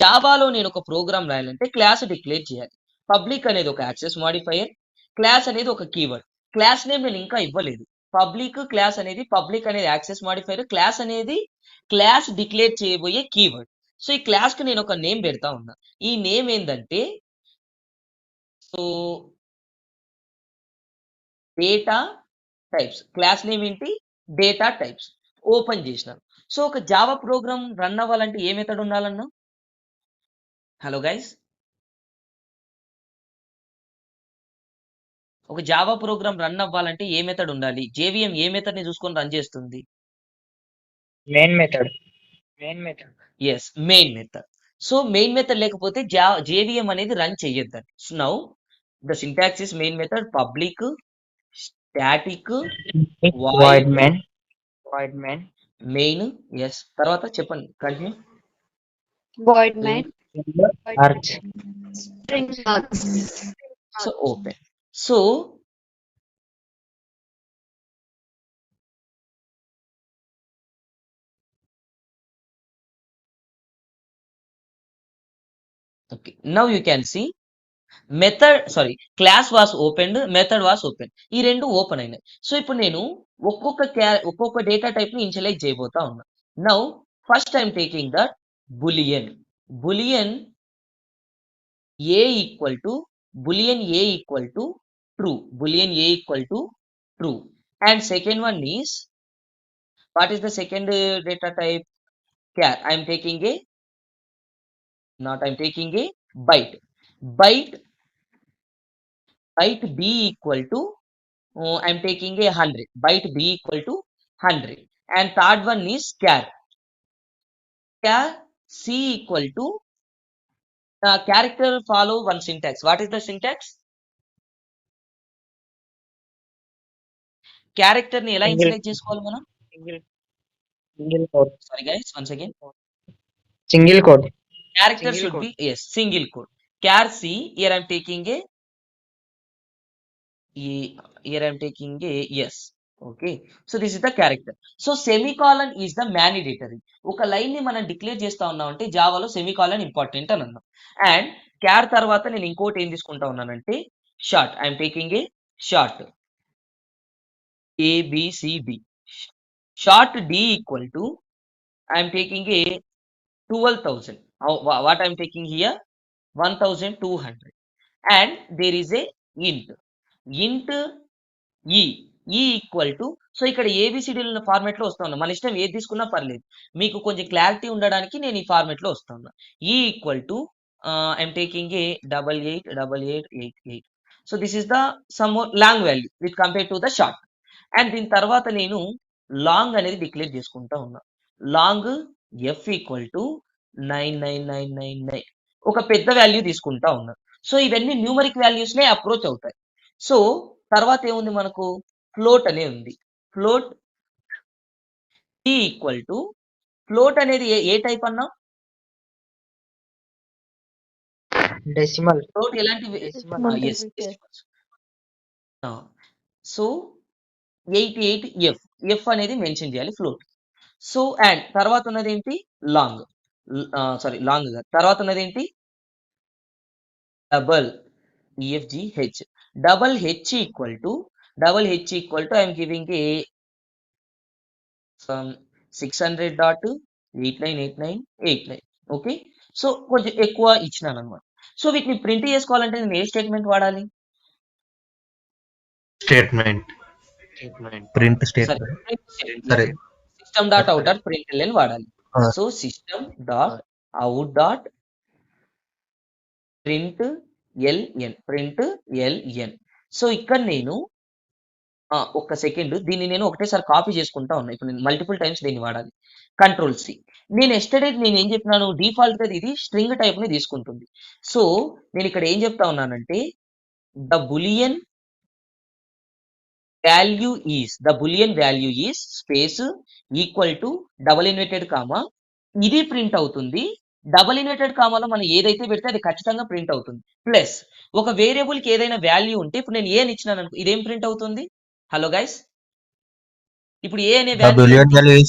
జావాలో నేను ఒక ప్రోగ్రామ్ రాయాలంటే క్లాస్ డిక్లేర్ చేయాలి. పబ్లిక్ అనేది ఒక యాక్సెస్ మాడిఫైయర్, క్లాస్ అనేది ఒక కీవర్డ్. క్లాస్ నేమ్ నేను ఇంకా ఇవ్వలేదు. పబ్లిక్ క్లాస్ అనేది పబ్లిక్ అనేది యాక్సెస్ మాడిఫైయర్, క్లాస్ అనేది క్లాస్ డిక్లేర్ చేయబోయే కీవర్డ్. సో ఈ క్లాస్ కి నేను ఒక నేమ్ పెడతా ఉన్నా. ఈ నేమ్ ఏంటంటే so data types. Class name ఏంటి? Data types. ఓపెన్ చేసినాను. సో ఒక జావా ప్రోగ్రామ్ రన్ అవ్వాలంటే ఏ మెథడ్ ఉండాలన్నా? హలో గైస్, ఒక జావా ప్రోగ్రామ్ రన్ అవ్వాలంటే ఏ మెథడ్ ఉండాలి? జేవిఎం ఏ మెథడ్ ని చూసుకొని రన్ చేస్తుంది? Main method. Yes, main method. So main method లేకపోతే జేవిఎం అనేది రన్ చెయ్యొద్దండి. So now the syntax is main method public static void void main main. Yes, తర్వాత చెప్పండి, continue. void main arch. string args. So open. So okay, now you can see class was opened, method was open. ఈ రెండు open అయినాయి. So ఇప్పుడు నేను ఒక్కొక్క data type ని initialize చేయబోతా ఉన్నా. Now first I'm taking that boolean. Boolean a equal to true. Boolean a equal to true. And second one is, what is the second data type? Char. I'm taking a byte. Byte b equal to I'm taking a 100. Byte b equal to 100. And third one is char. Char c equal to character follow one syntax. What is the syntax? Character ni ela initialize చేసుకోవాలి మనం? Single code. Sorry guys, once again. Single code. Character should be, yes, single quote. Char c, here I'm taking a yes. Okay, so this is the character. So semicolon is the mandatory. ఒక line ని మనం declare చేస్తా ఉన్నాం అంటే జావాలో semicolon important అని అన్నాం. And క్యార్ తర్వాత నేను ఇంకోటి ఏం తీసుకుంటా ఉన్నానంటే short. I'm taking a short ABCD. Short D equal to I'm taking a 12,000. What I'm taking here 1,200. And there is a int E equal to, so ఇక్కడ ఏబిసిడీల ఫార్మేట్ లో వస్తా ఉన్నా. మన ఇష్టం ఏది తీసుకున్నా పర్లేదు, మీకు కొంచెం క్లారిటీ ఉండడానికి నేను ఈ ఫార్మేట్ లో వస్తా ఉన్నా. ఈ equal to I'm taking A 888888. So this is the sum long value with compare to the short. And దీని తర్వాత నేను లాంగ్ అనేది డిక్లేర్ చేసుకుంటా ఉన్నా. Long F equal to 99999. ఒక పెద్ద వాల్యూ తీసుకుంటా ఉన్నా. సో ఇవన్నీ న్యూమరిక్ వాల్యూస్ నే అప్రోచ్ అవుతాయి. సో తర్వాత ఏముంది మనకు? ఫ్లోట్ అనే ఉంది. Float T equal to, float అనేది ఏ టైప్ అన్నా? డెసిమల్. ఫ్లోట్ ఎలాంటి? yes, decimals. So 88F. F అనేది మెన్షన్ చేయాలి ఫ్లోట్. సో అండ్ తర్వాత ఉన్నది ఏంటి? లాంగ్. లాంగ్ కాదు, తర్వాత ఉన్నది ఏంటి? Double EFGH. Double H equal to I'm giving a 600.898989. Okay, so కొంచెం ఎక్కువ ఇచ్చినాను అనమాట. సో వీటిని ప్రింట్ చేసుకోవాలంటే నేను ఏ స్టేట్మెంట్ వాడాలి? Print statement. సరే, system dot out dot println వాడాలి. So system dot out dot println. So ఇక్కడ నేను ఒక్క సెకండ్, దీన్ని నేను ఒకటేసారి కాపీ చేసుకుంటా ఉన్నా. ఇప్పుడు నేను మల్టిపుల్ టైమ్స్ దీన్ని వాడాలి. Control C. నేను ఎస్టర్డే నేను ఏం చెప్పినాను? డిఫాల్ట్ గా ఇది స్ట్రింగ్ టైప్ ని తీసుకుంటుంది. సో నేను ఇక్కడ ఏం చెప్తా ఉన్నానంటే the boolean value is space equal to double inverted comma. ఇది ప్రింట్ అవుతుంది. డబుల్ ఇన్వర్టెడ్ కామాలో మనం ఏదైతే పెడితే అది ఖచ్చితంగా ప్రింట్ అవుతుంది. ప్లస్ ఒక వేరియబుల్ కి ఏదైనా వాల్యూ ఉంటే, ఇప్పుడు నేను ఏ అని ఇచ్చినాను అనుకో, ఇదేం ప్రింట్ అవుతుంది? హలో గైస్, ఇప్పుడు ఏ అనే వాల్యూ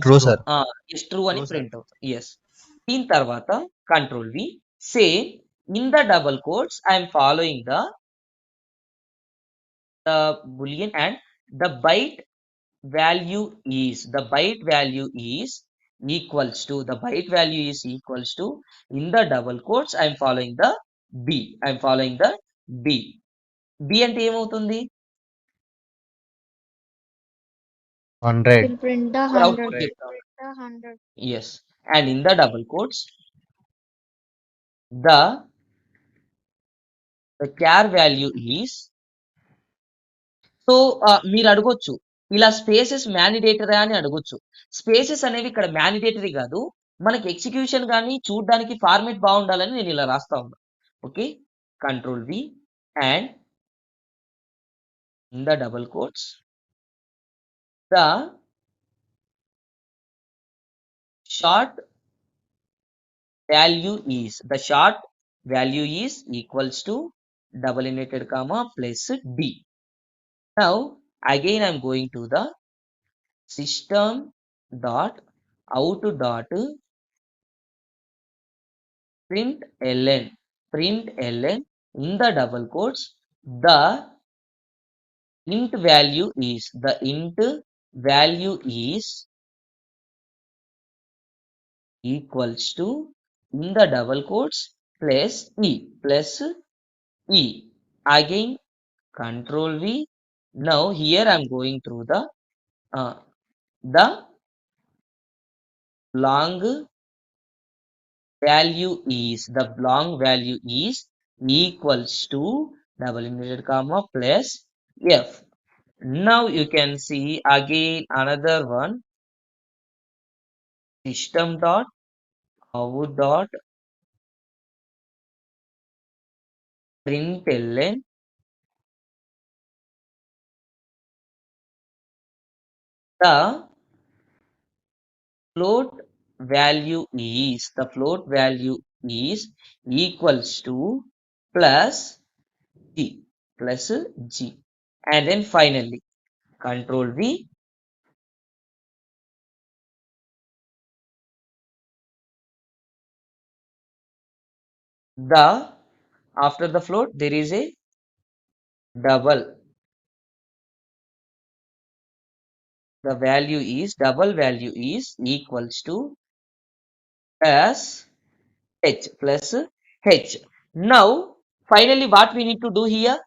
ట్రూ సార్. ట్రూ అని ప్రింట్ అవుతుంది. ఎస్, దీని తర్వాత control V, same in the double quotes I'm following the boolean and the byte value is equals to in the double quotes I'm following the b అంటే ఏమవుతుంది? 100. Will print the ఇక్కడ output 100. చెప్తాం. The 100. Yes, and in the double quotes the char value is. So మీరు అడగొచ్చు, ఇలా spaces mandatory అని అడగొచ్చు. Spaces అనేవి ఇక్కడ మ్యాండిడేటరీ కాదు, మనకి ఎగ్జిక్యూషన్ కానీ చూడడానికి ఫార్మేట్ బాగుండాలని నేను ఇలా రాస్తా ఉన్నా. Okay, control V and in the double quotes the short value is equals to double inverted comma plus D. Now again I'm going to the system dot out dot println in the double quotes the int value is equals to in the double quotes plus e again control v. Now here I'm going through the long value is equals to double inverted comma plus f. Now you can see again another one, system dot out dot println the float value is equals to plus g, and then finally control v the after the float there is a double, the double value is equals to plus h. Now finally what we need to do here,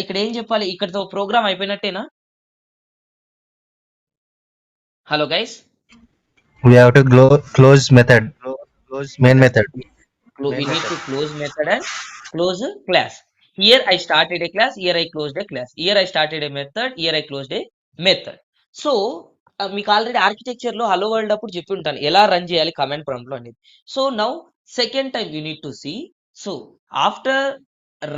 ఇక్కడ ఏం చెప్పాలి, ఇక్కడతో program అయిపోయినట్టేనా? Hello guys, We have to close method. Close main method. we need to close method and close class. Here I started a class, here I closed a class, here I started a method, here I closed a method. So మీకు already architecture లో hello world అప్పుడు చెప్పి ఉంటాను ఎలా run చేయాలి command prompt లో అనేది. So now second time you need to see. So after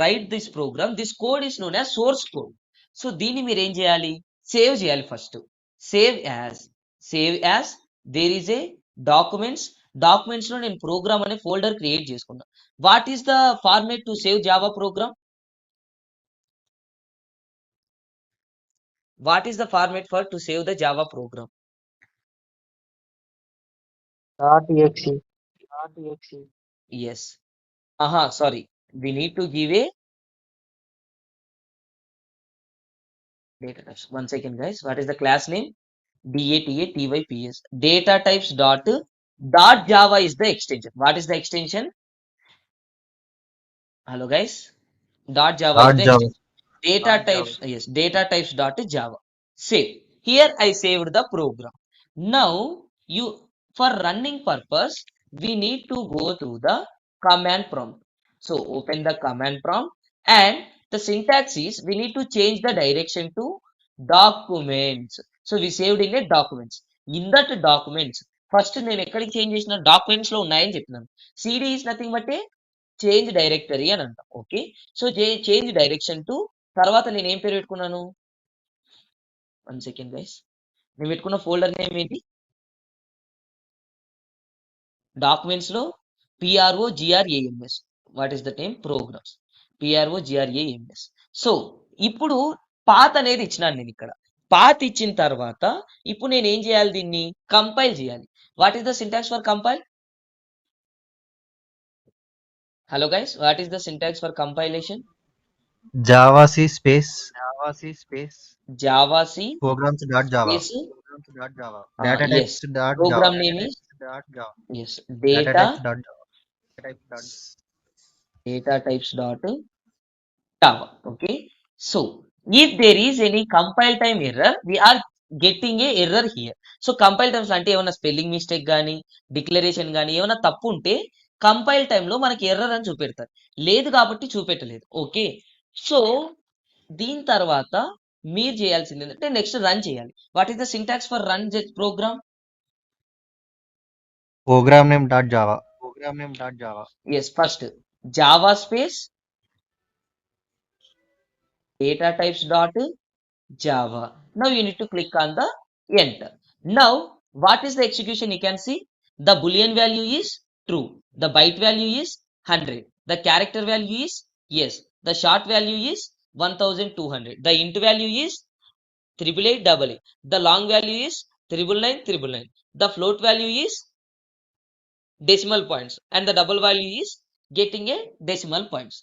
write this program, this code is known as source code. So దీన్ని మీరు ఏం చేయాలి, సేవ్ చేయాలి. First save as there is a documents లో నేను program అనే ఫోల్డర్ క్రియేట్ చేసుకున్నా. What is the format to save Java program? What is the format for to save the Java program? .exe. Yes. Sorry. We need to give a data types. One second, guys. What is the class name? DATATYPS. Data types dot Java is the extension. What is the extension? Hello, guys. Dot Java is the extention. Data types, yes, data types dot Java. Save. Here I saved the program. Now for running purpose, we need to go through the command prompt. So open the command prompt and the syntax is we need to change the direction to documents. So we saved in a documents. In that documents, first నేను ఎక్కడికి change చేసిన documents లో ఉన్నాయని చెప్పినాను. CD is nothing but a change directory అని అంటాం. Okay, so change direction to తర్వాత నేను ఏం పేరు పెట్టుకున్నాను, 1 సెకండ్ గైస్, నేను పెట్టుకున్న ఫోల్డర్ నేమ్ ఏంటి, డాక్యుమెంట్స్ లో PROGRAMS. What is the name, programs, PROGRAMS. So ఇప్పుడు పాత్ అనేది ఇచ్చినాను నేను ఇక్కడ. పాత్ ఇచ్చిన తర్వాత ఇప్పుడు నేను ఏం చేయాలి? దీన్ని కంపైల్ చేయాలి. What is the syntax for compile? Hello guys, what is the syntax for compilation? Java C space Java C programs dot Java space data yes, types dot program Java name is yes, data data types dot Java. data types dot Java. Okay, so if there is any compile time error, we are getting a error here. So compile times అంటే ఏమైనా spelling mistake కానీ declaration కానీ ఏమైనా తప్పు ఉంటే compile టైంలో మనకి error అని చూపెడతారు. లేదు కాబట్టి చూపెట్టలేదు. ఓకే, సో దీని తర్వాత మీరు చేయాల్సింది ఏంటంటే నెక్స్ట్ రన్ చేయాలి. What is the syntax for run program? program name dot Java yes, first Java space data types dot Java. Now you need to click on the enter. Now what is the execution? You can see the boolean value is true, the byte value is 100, the character value is yes, the short value is 1200, the int value is 8888, the long value is 99999, the float value is decimal points, and the double value is getting a decimal points.